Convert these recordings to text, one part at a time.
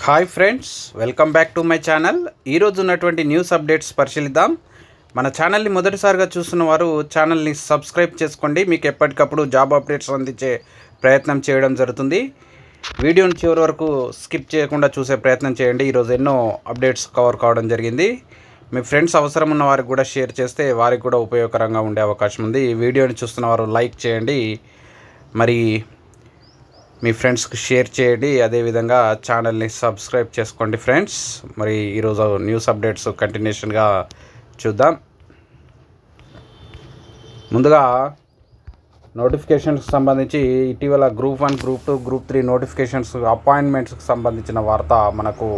Hi friends, welcome back to my channel. ఈరోజు ఉన్నటువంటి news updates పరిశీలిద్దాం. మన ఛానల్ని మొదటిసారిగా చూస్తున్న వారు ఛానల్ని సబ్స్క్రైబ్ చేసుకోండి. మీకు ఎప్పటికప్పుడు జాబ్ అప్డేట్స్ అందించే ప్రయత్నం చేయడం జరుగుతుంది. వీడియోని చివరి వరకు స్కిప్ చేయకుండా చూసే ప్రయత్నం చేయండి. ఈరోజు ఎన్నో అప్డేట్స్ కవర్ కావడం జరిగింది. మీ ఫ్రెండ్స్ అవసరం ఉన్న వారికి కూడా షేర్ చేస్తే వారికి కూడా ఉపయోగకరంగా ఉండే అవకాశం ఉంది. ఈ వీడియోని చూస్తున్న వారు లైక్ చేయండి, మరి మీ ఫ్రెండ్స్కి షేర్ చేయండి. అదేవిధంగా ఛానల్ని సబ్స్క్రైబ్ చేసుకోండి ఫ్రెండ్స్. మరి ఈరోజు న్యూస్ అప్డేట్స్ కంటిన్యూషన్గా చూద్దాం. ముందుగా నోటిఫికేషన్స్కి సంబంధించి ఇటీవల గ్రూప్ 1, గ్రూప్ 2, గ్రూప్ 3 నోటిఫికేషన్స్ అపాయింట్మెంట్స్కి సంబంధించిన వార్త మనకు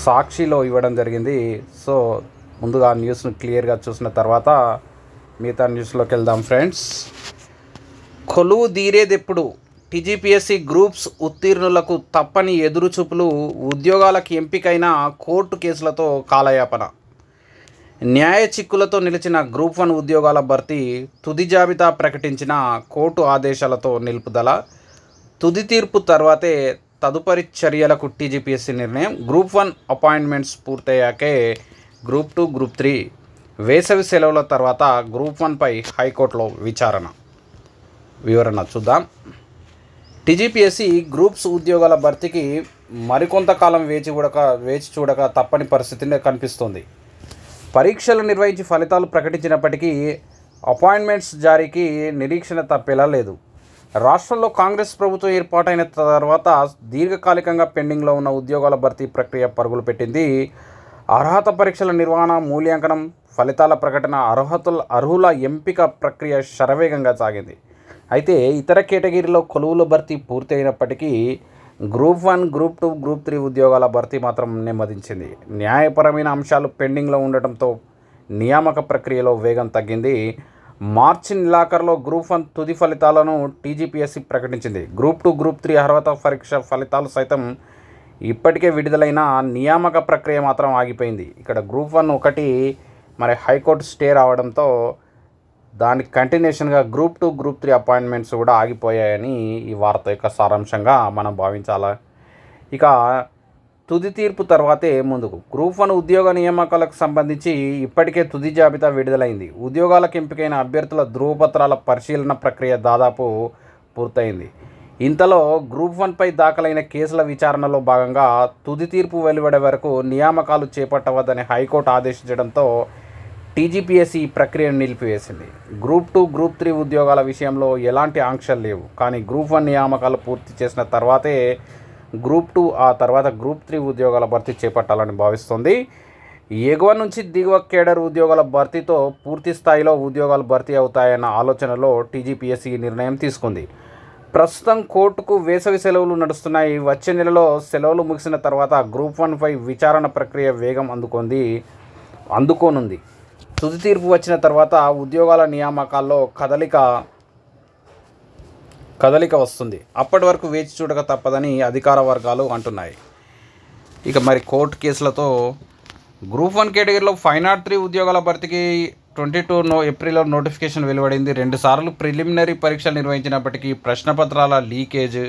సాక్షిలో ఇవ్వడం జరిగింది. సో ముందుగా న్యూస్ను క్లియర్గా చూసిన తర్వాత మిగతా న్యూస్లోకి వెళ్దాం ఫ్రెండ్స్. కొలువు తీరేదెప్పుడు? టీజీపీఎస్సీ గ్రూప్స్ ఉత్తీర్ణులకు తప్పని ఎదురుచూపులు, ఉద్యోగాలకు ఎంపికైన కోర్టు కేసులతో కాలయాపన. న్యాయ చిక్కులతో నిలిచిన గ్రూప్ 1 ఉద్యోగాల భర్తీ తుది జాబితా ప్రకటించిన కోర్టు ఆదేశాలతో నిలుపుదల. తుది తీర్పు తర్వాతే తదుపరి చర్యలకు టీజీపీఎస్సీ నిర్ణయం. గ్రూప్ 1 అపాయింట్మెంట్స్ పూర్తయ్యాకే గ్రూప్ 2, గ్రూప్ 3 వేసవి సెలవుల తర్వాత గ్రూప్ 1పై హైకోర్టులో వివరణ చూద్దాం. టీజీపీఎస్సీ గ్రూప్స్ ఉద్యోగాల భర్తీకి మరికొంతకాలం వేచి చూడక తప్పని పరిస్థితినే కనిపిస్తుంది. పరీక్షలు నిర్వహించి ఫలితాలు ప్రకటించినప్పటికీ అపాయింట్మెంట్స్ జారీకి నిరీక్షణ తప్పేలా లేదు. రాష్ట్రంలో కాంగ్రెస్ ప్రభుత్వం ఏర్పాటైన తర్వాత దీర్ఘకాలికంగా పెండింగ్లో ఉన్న ఉద్యోగాల భర్తీ ప్రక్రియ పరుగులు పెట్టింది. అర్హత పరీక్షల నిర్వహణ, మూల్యాంకనం, ఫలితాల ప్రకటన, అర్హుల ఎంపిక ప్రక్రియ శరవేగంగా సాగింది. అయితే ఇతర కేటగిరీలో కొలువుల భర్తీ పూర్తి అయినప్పటికీ గ్రూప్ 1, గ్రూప్ 2, గ్రూప్ 3 ఉద్యోగాల భర్తీ మాత్రం నెమ్మదించింది. న్యాయపరమైన అంశాలు పెండింగ్లో ఉండటంతో నియామక ప్రక్రియలో వేగం తగ్గింది. మార్చి నెలాఖరులో గ్రూప్ 1 తుది ఫలితాలను టీజీపీఎస్సీ ప్రకటించింది. గ్రూప్ 2, గ్రూప్ 3 అర్హత పరీక్ష ఫలితాలు సైతం ఇప్పటికే విడుదలైన నియామక ప్రక్రియ మాత్రం ఆగిపోయింది. ఇక్కడ గ్రూప్ 1 ఒకటి మరి హైకోర్టు స్టే రావడంతో దానికి కంటిన్యూషన్గా గ్రూప్ 2, గ్రూప్ 3 అపాయింట్మెంట్స్ కూడా ఆగిపోయాయని ఈ వార్త యొక్క సారాంశంగా మనం భావించాలి. ఇక తుది తీర్పు తర్వాతే ముందుకు. గ్రూప్ 1 ఉద్యోగ నియామకాలకు సంబంధించి ఇప్పటికే తుది జాబితా విడుదలైంది. ఉద్యోగాలకు ఎంపికైన అభ్యర్థుల ధృవపత్రాల పరిశీలన ప్రక్రియ దాదాపు పూర్తయింది. ఇంతలో గ్రూప్ 1పై దాఖలైన కేసుల విచారణలో భాగంగా తుది తీర్పు వెలువడే వరకు నియామకాలు చేపట్టవద్దని హైకోర్టు ఆదేశించడంతో టీజీపీఎస్సీ ఈ ప్రక్రియను నిలిపివేసింది. గ్రూప్ 2, గ్రూప్ 3 ఉద్యోగాల విషయంలో ఎలాంటి ఆంక్షలు లేవు. కానీ గ్రూప్ 1 నియామకాలు పూర్తి చేసిన తర్వాతే గ్రూప్ 2, ఆ తర్వాత గ్రూప్ 3 ఉద్యోగాల భర్తీ చేపట్టాలని భావిస్తోంది. ఎగువ నుంచి దిగువ కేడర్ ఉద్యోగాల భర్తీతో పూర్తి స్థాయిలో ఉద్యోగాలు భర్తీ అవుతాయన్న ఆలోచనలో టీజీపీఎస్సీ నిర్ణయం తీసుకుంది. ప్రస్తుతం కోర్టుకు వేసవి సెలవులు నడుస్తున్నాయి. వచ్చే నెలలో సెలవులు ముగిసిన తర్వాత గ్రూప్ 1పై విచారణ ప్రక్రియ వేగం అందుకోనుంది. తుది తీర్పు వచ్చిన తర్వాత ఉద్యోగాల నియామకాల్లో కదలిక వస్తుంది. అప్పటి వరకు వేచి చూడక తప్పదని అధికార వర్గాలు అంటున్నాయి. ఇక మరి కోర్టు కేసులతో గ్రూప్ 1 కేటగిరీలో 503 ఉద్యోగాల భర్తీకి 22 ఏప్రిల్లో నోటిఫికేషన్ వెలువడింది. 2 సార్లు ప్రిలిమినరీ పరీక్షలు నిర్వహించినప్పటికీ ప్రశ్నపత్రాల లీకేజ్,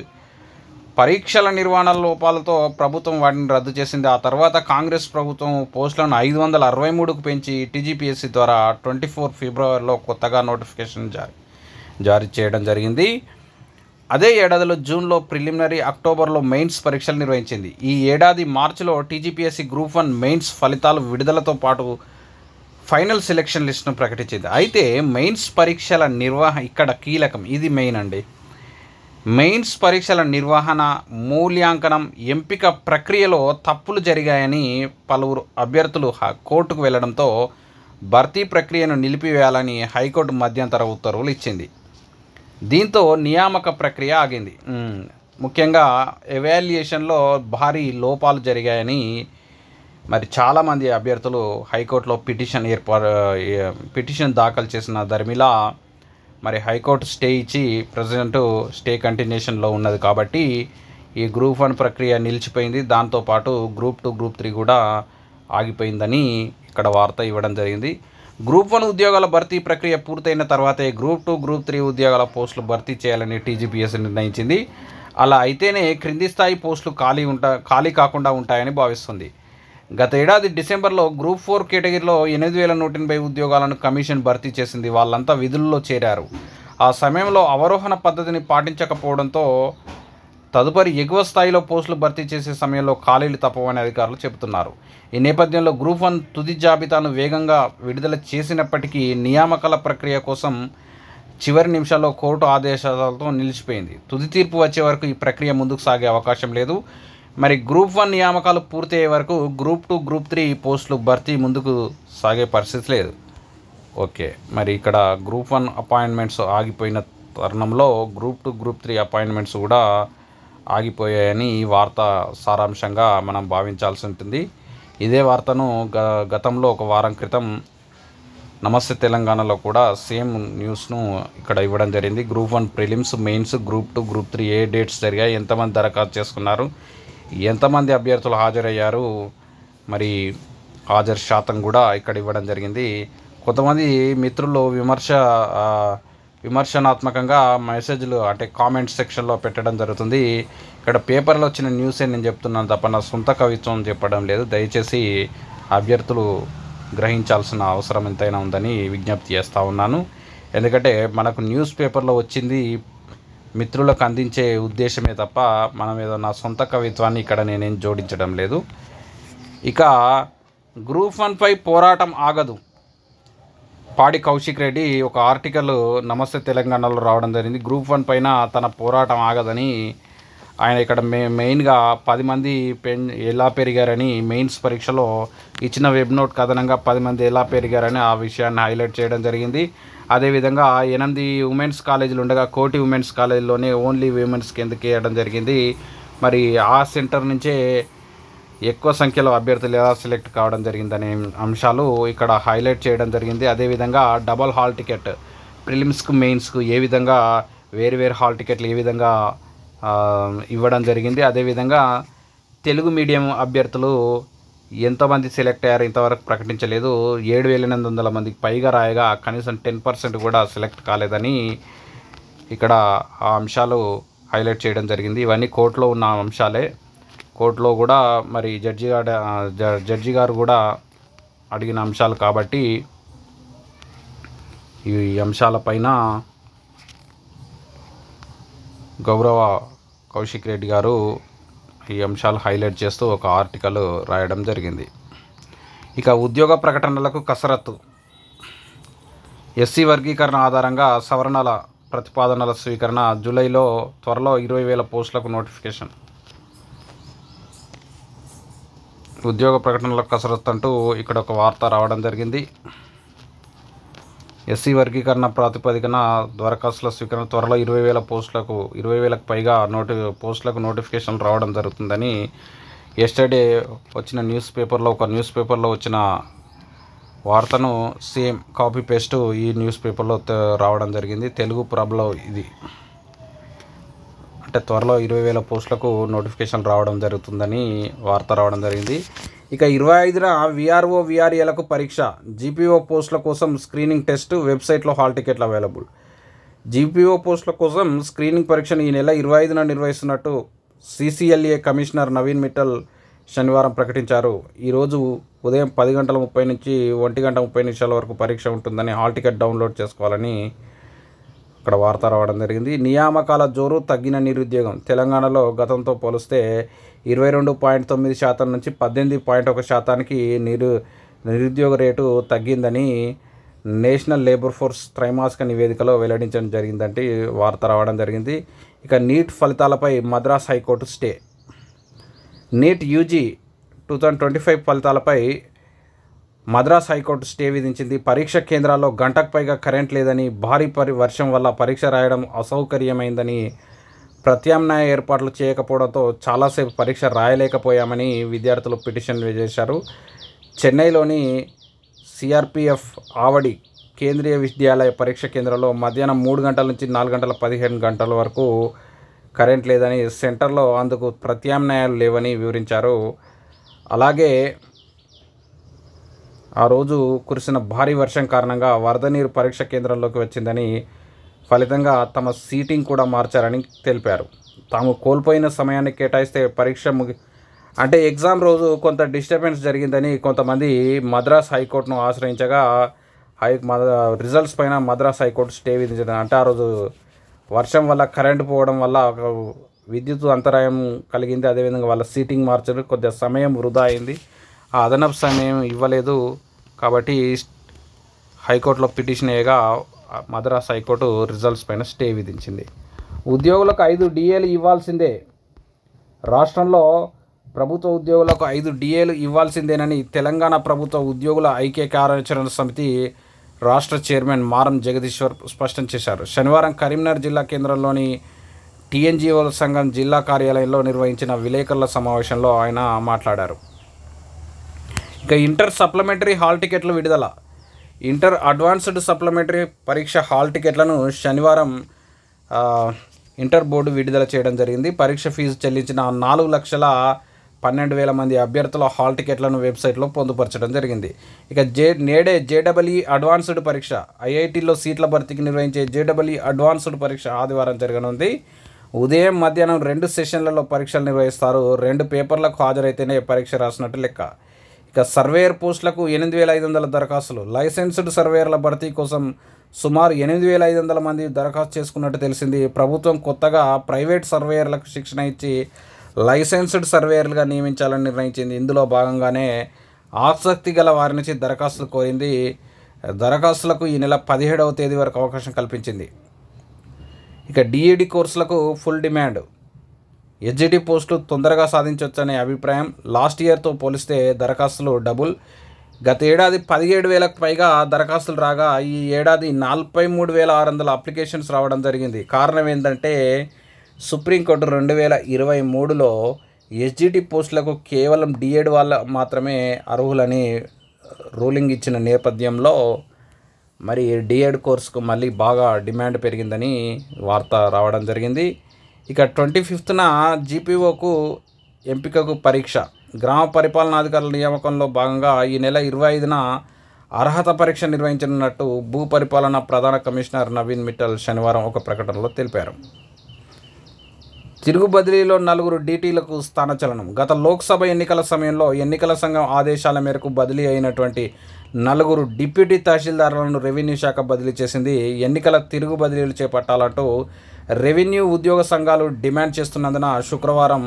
పరీక్షల నిర్వహణ లోపాలతో ప్రభుత్వం వాటిని రద్దు చేసింది. ఆ తర్వాత కాంగ్రెస్ ప్రభుత్వం పోస్టులను 563కు పెంచి టీజీపీఎస్సీ ద్వారా 24 ఫిబ్రవరిలో కొత్తగా నోటిఫికేషన్ జారీ చేయడం జరిగింది. అదే ఏడాదిలో జూన్లో ప్రిలిమినరీ, అక్టోబర్లో మెయిన్స్ పరీక్షలు నిర్వహించింది. ఈ ఏడాది మార్చిలో టీజీపీఎస్సీ గ్రూప్ 1 మెయిన్స్ ఫలితాలు విడుదలతో పాటు ఫైనల్ సెలెక్షన్ లిస్టును ప్రకటించింది. అయితే మెయిన్స్ పరీక్షల ఇక్కడ కీలకం, ఇది మెయిన్ అండి. మెయిన్స్ పరీక్షల నిర్వహణ, మూల్యాంకనం, ఎంపిక ప్రక్రియలో తప్పులు జరిగాయని పలువురు అభ్యర్థులు కోర్టుకు వెళ్లడంతో భర్తీ ప్రక్రియను నిలిపివేయాలని హైకోర్టు మధ్యంతర ఉత్తర్వులు ఇచ్చింది. దీంతో నియామక ప్రక్రియ ఆగింది. ముఖ్యంగా ఎవాల్యుయేషన్లో భారీ లోపాలు జరిగాయని మరి చాలామంది అభ్యర్థులు హైకోర్టులో పిటిషన్ దాఖలు చేసిన దరిమిలా మరి హైకోర్టు స్టే ఇచ్చి ప్రజెంట్ స్టే కంటిన్యూషన్లో ఉన్నది కాబట్టి ఈ గ్రూప్ 1 ప్రక్రియ నిలిచిపోయింది. దాంతోపాటు గ్రూప్ 2, గ్రూప్ 3 కూడా ఆగిపోయిందని ఇక్కడ వార్త ఇవ్వడం జరిగింది. గ్రూప్ 1 ఉద్యోగాల భర్తీ ప్రక్రియ పూర్తయిన తర్వాతే గ్రూప్ 2, గ్రూప్ 3 ఉద్యోగాల పోస్టులు భర్తీ చేయాలని టీజీపీఎస్సీ నిర్ణయించింది. అలా అయితేనే క్రింది స్థాయి పోస్టులు ఖాళీ కాకుండా ఉంటాయని భావిస్తుంది. గత ఏడాది డిసెంబర్లో గ్రూప్ 4 కేటగిరీలో 8,180 ఉద్యోగాలను కమిషన్ భర్తీ చేసింది. వాళ్ళంతా విధుల్లో చేరారు. ఆ సమయంలో అవరోహణ పద్ధతిని పాటించకపోవడంతో తదుపరి ఎగువ స్థాయిలో పోస్టులు భర్తీ చేసే సమయంలో ఖాళీలు తప్పవని అధికారులు చెబుతున్నారు. ఈ నేపథ్యంలో గ్రూప్ 1 తుది జాబితాను వేగంగా విడుదల చేసినప్పటికీ నియామకాల ప్రక్రియ కోసం చివరి నిమిషాల్లో కోర్టు ఆదేశాలతో నిలిచిపోయింది. తుది తీర్పు వచ్చే వరకు ఈ ప్రక్రియ ముందుకు సాగే అవకాశం లేదు. మరి గ్రూప్ 1 నియామకాలు పూర్తి అయ్యే వరకు గ్రూప్ 2, గ్రూప్ 3 పోస్టులు భర్తీ ముందుకు సాగే పరిస్థితి లేదు. ఓకే, మరి ఇక్కడ గ్రూప్ 1 అపాయింట్మెంట్స్ ఆగిపోయిన తరుణంలో గ్రూప్ 2, గ్రూప్ 3 అపాయింట్మెంట్స్ కూడా ఆగిపోయాయని ఈ వార్త సారాంశంగా మనం భావించాల్సి ఉంటుంది. ఇదే వార్తను గతంలో ఒక వారం క్రితం నమస్తే తెలంగాణలో కూడా సేమ్ న్యూస్ను ఇక్కడ ఇవ్వడం జరిగింది. Group 1 prelims, mains, group 2, group 3 ఏ డేట్స్ జరిగాయి, ఎంతమంది దరఖాస్తు చేసుకున్నారు, ఎంతమంది అభ్యర్థులు హాజరయ్యారు, మరి హాజరు శాతం కూడా ఇక్కడ ఇవ్వడం జరిగింది. కొంతమంది మిత్రులు విమర్శనాత్మకంగా మెసేజ్లు అంటే కామెంట్ సెక్షన్లో పెట్టడం జరుగుతుంది. ఇక్కడ పేపర్లో వచ్చిన న్యూసే నేను చెప్తున్నాను తప్ప నా సొంత కవిత్వం చెప్పడం లేదు. దయచేసి అభ్యర్థులు గ్రహించాల్సిన అవసరం ఎంతైనా ఉందని విజ్ఞప్తి చేస్తూ ఉన్నాను. ఎందుకంటే మనకు న్యూస్ పేపర్లో వచ్చింది మిత్రులకు అందించే ఉద్దేశమే తప్ప మనం ఏదో నా సొంత కవిత్వాన్ని ఇక్కడ నేనేం జోడించడం లేదు. ఇక గ్రూప్ 1పై పోరాటం ఆగదు. పాడి కౌశిక్ రెడ్డి ఒక ఆర్టికల్ నమస్తే తెలంగాణలో రావడం జరిగింది. గ్రూప్ 1 పైన తన పోరాటం ఆగదని ఆయన ఇక్కడ మెయిన్గా 10 మంది ఎలా పెరిగారని మెయిన్స్ పరీక్షలో ఇచ్చిన వెబ్ నోట్ కథనంగా 10 మంది ఎలా పెరిగారని ఆ విషయాన్ని హైలైట్ చేయడం జరిగింది. అదేవిధంగా 8 ఉమెన్స్ కాలేజీలు ఉండగా కోటి ఉమెన్స్ కాలేజీలోనే ఓన్లీ ఉమెన్స్కి ఎందుకు వేయడం జరిగింది, మరి ఆ సెంటర్ నుంచే ఎక్కువ సంఖ్యలో అభ్యర్థులు ఎలా సెలెక్ట్ కావడం జరిగిందనే అంశాలు ఇక్కడ హైలైట్ చేయడం జరిగింది. అదేవిధంగా డబల్ హాల్ టికెట్ ప్రిలిమ్స్కు, మెయిన్స్కు ఏ విధంగా వేరు హాల్ టికెట్లు ఏ విధంగా ఇవ్వడం జరిగింది. అదేవిధంగా తెలుగు మీడియం అభ్యర్థులు ఎంతమంది సెలెక్ట్ అయ్యారు ఇంతవరకు ప్రకటించలేదు. 7,800 మందికి పైగా రాయగా కనీసం 10% కూడా సెలెక్ట్ కాలేదని ఇక్కడ ఆ అంశాలు హైలైట్ చేయడం జరిగింది. ఇవన్నీ కోర్టులో ఉన్న అంశాలే. కోర్టులో కూడా మరి జడ్జి గారు కూడా అడిగిన అంశాలు కాబట్టి ఈ అంశాలపైన గౌరవ కౌశిక్ రెడ్డి గారు ఈ అంశాలు హైలైట్ చేస్తూ ఒక ఆర్టికల్ రాయడం జరిగింది. ఇక ఉద్యోగ ప్రకటనలకు కసరత్తు. ఎస్సీ వర్గీకరణ ఆధారంగా సవరణల ప్రతిపాదనల స్వీకరణ. జూలైలో త్వరలో 20,000 పోస్టులకు నోటిఫికేషన్. ఉద్యోగ ప్రకటనలకు కసరత్తు అంటూ ఇక్కడ ఒక వార్త రావడం జరిగింది. ఎస్సీ వర్గీకరణ ప్రాతిపదికన దరఖాస్తుల స్వీకరణ త్వరలో 20,000 పైగా పోస్టులకు నోటిఫికేషన్ రావడం జరుగుతుందని ఎస్టర్డే వచ్చిన న్యూస్ పేపర్లో వచ్చిన వార్తను సేమ్ కాపీ పేస్ట్ ఈ న్యూస్ పేపర్లో రావడం జరిగింది. తెలుగు ప్రభలో ఇది అంటే త్వరలో 20,000 పోస్టులకు నోటిఫికేషన్ రావడం జరుగుతుందని వార్త రావడం జరిగింది. ఇక 25న విఆర్ఓ విఆర్ఏలకు పరీక్ష. జీపీఓ పోస్టుల కోసం స్క్రీనింగ్ టెస్ట్. వెబ్సైట్లో హాల్ టికెట్లు అవైలబుల్. జీపీఓ పోస్టుల కోసం స్క్రీనింగ్ పరీక్షను ఈ నెల 25న నిర్వహిస్తున్నట్టు CCLA కమిషనర్ నవీన్ మిట్టల్ శనివారం ప్రకటించారు. ఈరోజు ఉదయం 10:30 నుంచి 1:30 వరకు పరీక్ష ఉంటుందని, హాల్ టికెట్ డౌన్లోడ్ చేసుకోవాలని ఇక్కడ వార్త రావడం జరిగింది. నియామకాల జోరు, తగ్గిన నిరుద్యోగం. తెలంగాణలో గతంతో పోలిస్తే 22.9% నుంచి 18.1%కి నిరుద్యోగ రేటు తగ్గిందని నేషనల్ లేబర్ ఫోర్స్ త్రైమాసిక నివేదికలో వెల్లడించడం జరిగిందంటే వార్త రావడం జరిగింది. ఇక నీట్ ఫలితాలపై Madras high court stay. NEET UG 2025 ఫలితాలపై మద్రాస్ హైకోర్టు స్టే విధించింది. పరీక్ష కేంద్రాల్లో గంటకు పైగా కరెంట్ లేదని, భారీ వర్షం వల్ల పరీక్ష రాయడం అసౌకర్యమైందని, ప్రత్యామ్నాయ ఏర్పాట్లు చేయకపోవడంతో చాలాసేపు పరీక్ష రాయలేకపోయామని విద్యార్థులు పిటిషన్ చేశారు. చెన్నైలోని CRPF ఆవడి కేంద్రీయ విద్యాలయ పరీక్ష కేంద్రంలో మధ్యాహ్నం 3 గంటల నుంచి 4:15 వరకు కరెంట్ లేదని, సెంటర్లో అందుకు ప్రత్యామ్నాయాలు లేవని వివరించారు. అలాగే ఆ రోజు కురిసిన భారీ వర్షం కారణంగా వరద నీరు పరీక్ష కేంద్రంలోకి వచ్చిందని, ఫలితంగా తమ సీటింగ్ కూడా మార్చారని తెలిపారు. తాము కోల్పోయిన సమయాన్ని కేటాయిస్తే పరీక్ష అంటే ఎగ్జామ్ రోజు కొంత డిస్టర్బెన్స్ జరిగిందని కొంతమంది మద్రాస్ హైకోర్టును ఆశ్రయించగా రిజల్ట్స్ పైన మద్రాస్ హైకోర్టు స్టే విధించడం. అంటే ఆ రోజు వర్షం వల్ల కరెంటు పోవడం వల్ల ఒక విద్యుత్ అంతరాయం కలిగింది. అదేవిధంగా వాళ్ళ సీటింగ్ మార్చడం కొద్దిగా సమయం వృధా అయింది. ఆ అదనపు సమయం ఇవ్వలేదు కాబట్టి హైకోర్టులో పిటిషన్ వేయగా మద్రాస్ హైకోర్టు రిజల్ట్స్ పైన స్టే విధించింది. ఉద్యోగులకు 5 డిఏలు ఇవ్వాల్సిందే. రాష్ట్రంలో ప్రభుత్వ ఉద్యోగులకు 5 డిఏలు ఇవ్వాల్సిందేనని తెలంగాణ ప్రభుత్వ ఉద్యోగుల ఐక్య కార్యాచరణ సమితి రాష్ట్ర చైర్మన్ మారం జగదీశ్వర్ స్పష్టం చేశారు. శనివారం కరీంనగర్ జిల్లా కేంద్రంలోని టీఎన్జీఓల సంఘం జిల్లా కార్యాలయంలో నిర్వహించిన విలేకరుల సమావేశంలో ఆయన మాట్లాడారు. ఇక ఇంటర్ సప్లిమెంటరీ హాల్ టికెట్లు విడుదల. ఇంటర్ అడ్వాన్స్డ్ సప్లిమెంటరీ పరీక్ష హాల్ టికెట్లను శనివారం ఇంటర్ బోర్డు విడుదల చేయడం జరిగింది. పరీక్ష ఫీజు చెల్లించిన 4,12,000 మంది అభ్యర్థుల హాల్ టికెట్లను వెబ్సైట్లో పొందుపరచడం జరిగింది. ఇక నేడే జేడబ్ల్యూ అడ్వాన్స్డ్ పరీక్ష ఐఐటీలో సీట్ల భర్తీకి నిర్వహించే జేడబ్ల్యూ అడ్వాన్స్డ్ పరీక్ష ఆదివారం జరగనుంది. ఉదయం మధ్యాహ్నం 2 సెషన్లలో పరీక్షలు నిర్వహిస్తారు. 2 పేపర్లకు హాజరైతేనే పరీక్ష రాసినట్టు లెక్క. ఇక సర్వేయర్ పోస్టులకు 8,500 దరఖాస్తులు. లైసెన్స్డ్ సర్వేయర్ల భర్తీ కోసం సుమారు 8,500 మంది దరఖాస్తు చేసుకున్నట్టు తెలిసింది. ప్రభుత్వం కొత్తగా ప్రైవేట్ సర్వేయర్లకు శిక్షణ ఇచ్చి లైసెన్స్డ్ సర్వేయర్లుగా నియమించాలని నిర్ణయించింది. ఇందులో భాగంగానే ఆసక్తి గల వారి నుంచి దరఖాస్తులు కోరింది. దరఖాస్తులకు ఈ నెల 17వ తేదీ వరకు అవకాశం కల్పించింది. ఇక డిఈడి కోర్సులకు ఫుల్ డిమాండ్. హెచ్జిటి పోస్టులు తొందరగా సాధించవచ్చనే అభిప్రాయం. లాస్ట్ ఇయర్తో పోలిస్తే దరఖాస్తులు డబుల్. గత ఏడాది 17,000కు పైగా దరఖాస్తులు రాగా ఈ ఏడాది 43,600 అప్లికేషన్స్ రావడం జరిగింది. కారణం ఏంటంటే సుప్రీంకోర్టు 2023లో హెచ్జిటి పోస్టులకు కేవలం డిఎడ్ వాళ్ళ మాత్రమే అర్హులని రూలింగ్ ఇచ్చిన నేపథ్యంలో మరి డిఎడ్ కోర్సుకు మళ్ళీ బాగా డిమాండ్ పెరిగిందని వార్త రావడం జరిగింది. ఇక 25న జీపీఓకు ఎంపికకు పరీక్ష. గ్రామ పరిపాలనాధికారుల నియామకంలో భాగంగా ఈ నెల 25న అర్హత పరీక్ష నిర్వహించనున్నట్టు భూ పరిపాలన ప్రధాన కమిషనర్ నవీన్ మిట్టల్ శనివారం ఒక ప్రకటనలో తెలిపారు. తిరుగు బదిలీలో 4 డీటీలకు స్థానచలనం. గత లోక్సభ ఎన్నికల సమయంలో ఎన్నికల సంఘం ఆదేశాల మేరకు బదిలీ అయినటువంటి 4 డిప్యూటీ తహసీల్దారులను రెవెన్యూ శాఖ బదిలీ చేసింది. ఎన్నికల తిరుగు బదిలీలు చేపట్టాలంటూ రెవెన్యూ ఉద్యోగ సంఘాలు డిమాండ్ చేస్తున్నందున శుక్రవారం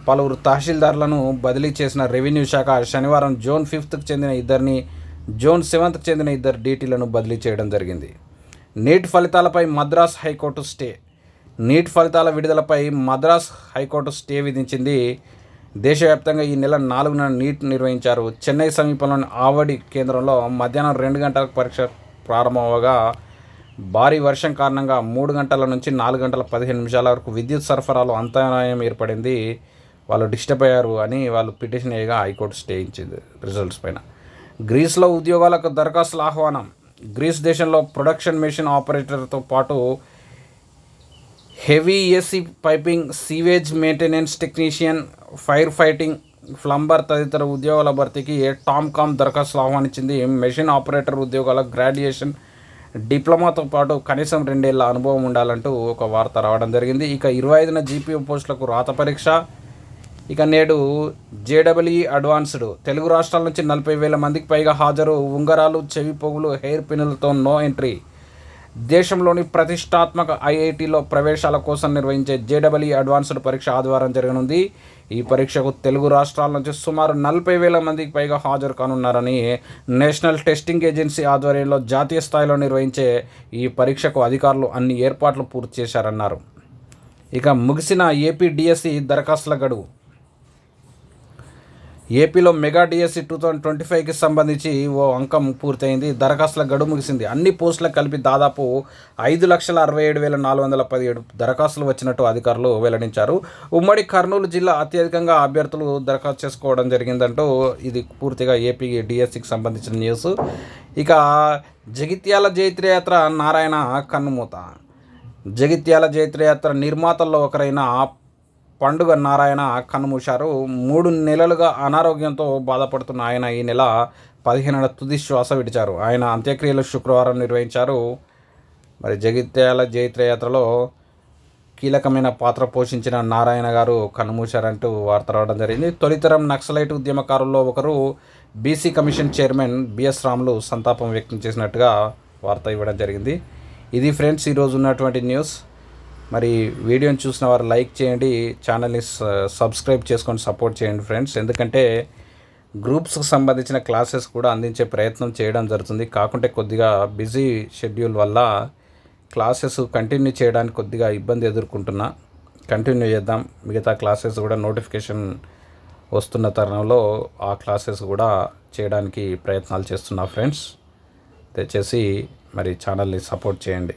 పలువురు తహసీల్దారులను బదిలీ చేసిన రెవెన్యూ శాఖ శనివారం జూన్ 5కు చెందిన 2ని, జూన్ 7కు చెందిన 2 డీటీలను బదిలీ చేయడం జరిగింది. నీట్ ఫలితాలపై మద్రాస్ హైకోర్టు స్టే. నీట్ ఫలితాల విడుదలపై మద్రాస్ హైకోర్టు స్టే విధించింది. దేశవ్యాప్తంగా ఈ నెల 4న నీట్ నిర్వహించారు. చెన్నై సమీపంలోని ఆవడి కేంద్రంలో మధ్యాహ్నం 2 గంటలకు పరీక్ష ప్రారంభమవగా భారీ వర్షం కారణంగా 3 గంటల నుంచి 4 గంటల 15 నిమిషాల వరకు విద్యుత్ సరఫరాలో అంతరాయం ఏర్పడింది. వాళ్ళు డిస్టర్బ్ అయ్యారు అని వాళ్ళు పిటిషన్ వేయగా హైకోర్టు స్టే ఇచ్చింది రిజల్ట్స్ పైన. గ్రీస్లో ఉద్యోగాలకు దరఖాస్తుల ఆహ్వానం. గ్రీస్ దేశంలో ప్రొడక్షన్ మెషిన్ ఆపరేటర్తో పాటు heavy AC piping, sewage maintenance technician, fire fighting, plumber తదితర ఉద్యోగాల భర్తీకి టామ్కామ్ దరఖాస్తులు ఆహ్వానించింది. మెషిన్ ఆపరేటర్ ఉద్యోగాల గ్రాడ్యుయేషన్, డిప్లొమాతో పాటు కనీసం 2 ఏళ్ల అనుభవం ఉండాలంటూ ఒక వార్త రావడం జరిగింది. ఇక 25న జీపీఓ పోస్టులకు రాత పరీక్ష. ఇక నేడు జేడబ్ల్యూ అడ్వాన్స్డ్. తెలుగు రాష్ట్రాల నుంచి 40,000 మందికి పైగా హాజరు. ఉంగరాలు, చెవి పొగులు, హెయిర్ పిన్నులతో నో ఎంట్రీ. దేశంలోని ప్రతిష్టాత్మక ఐఐటీలో ప్రవేశాల కోసం నిర్వహించే జేడబ్ల్యూ అడ్వాన్స్డ్ పరీక్ష ఆదివారం జరగనుంది. ఈ పరీక్షకు తెలుగు రాష్ట్రాల నుంచి సుమారు 40,000 మందికి పైగా హాజరు కానున్నారని నేషనల్ టెస్టింగ్ ఏజెన్సీ ఆధ్వర్యంలో జాతీయ స్థాయిలో నిర్వహించే ఈ పరీక్షకు అధికారులు అన్ని ఏర్పాట్లు పూర్తి చేశారన్నారు. ఇక ముగిసిన ఏపీ డిఎస్సి దరఖాస్తుల గడువు. ఏపీలో మెగా డిఎస్సి 2025కి సంబంధించి ఓ అంకం పూర్తయింది. దరఖాస్తుల గడువు ముగిసింది. అన్ని పోస్టులకు కలిపి దాదాపు 5,67,417 దరఖాస్తులు వచ్చినట్టు అధికారులు వెల్లడించారు. ఉమ్మడి కర్నూలు జిల్లా అత్యధికంగా అభ్యర్థులు దరఖాస్తు చేసుకోవడం జరిగిందంటూ ఇది పూర్తిగా ఏపీ డిఎస్సికి సంబంధించిన న్యూస్. ఇక జగిత్యాల జైత్రయాత్ర నారాయణ కన్నుమూత. జగిత్యాల జైత్రయాత్ర నిర్మాతల్లో ఒకరైన పండుగ నారాయణ కన్నుమూశారు. 3 నెలలుగా అనారోగ్యంతో బాధపడుతున్న ఆయన ఈ నెల 15న తుది శ్వాస విడిచారు. ఆయన అంత్యక్రియలు శుక్రవారం నిర్వహించారు. మరి జగిత్యాల జైత్రయాత్రలో కీలకమైన పాత్ర పోషించిన నారాయణ గారు కన్నుమూశారంటూ వార్త రావడం జరిగింది. తొలితరం నక్సలైట్ ఉద్యమకారుల్లో ఒకరు BC commission chairman B S Ramulu సంతాపం వ్యక్తం చేసినట్టుగా వార్త ఇవ్వడం జరిగింది. ఇది ఫ్రెండ్స్ ఈరోజు ఉన్నటువంటి న్యూస్. మరి వీడియోని చూసిన వారు లైక్ చేయండి, ఛానల్ని సబ్స్క్రైబ్ చేసుకొని సపోర్ట్ చేయండి ఫ్రెండ్స్. ఎందుకంటే గ్రూప్స్కి సంబంధించిన క్లాసెస్ కూడా అందించే ప్రయత్నం చేయడం జరుగుతుంది. కాకుంటే కొద్దిగా బిజీ షెడ్యూల్ వల్ల క్లాసెస్ కంటిన్యూ చేయడానికి కొద్దిగా ఇబ్బంది ఎదుర్కొంటున్నా. కంటిన్యూ చేద్దాం. మిగతా క్లాసెస్ కూడా నోటిఫికేషన్ వస్తున్న తరుణంలో ఆ క్లాసెస్ కూడా చేయడానికి ప్రయత్నాలు చేస్తున్నా ఫ్రెండ్స్. దయచేసి మరి ఛానల్ని సపోర్ట్ చేయండి.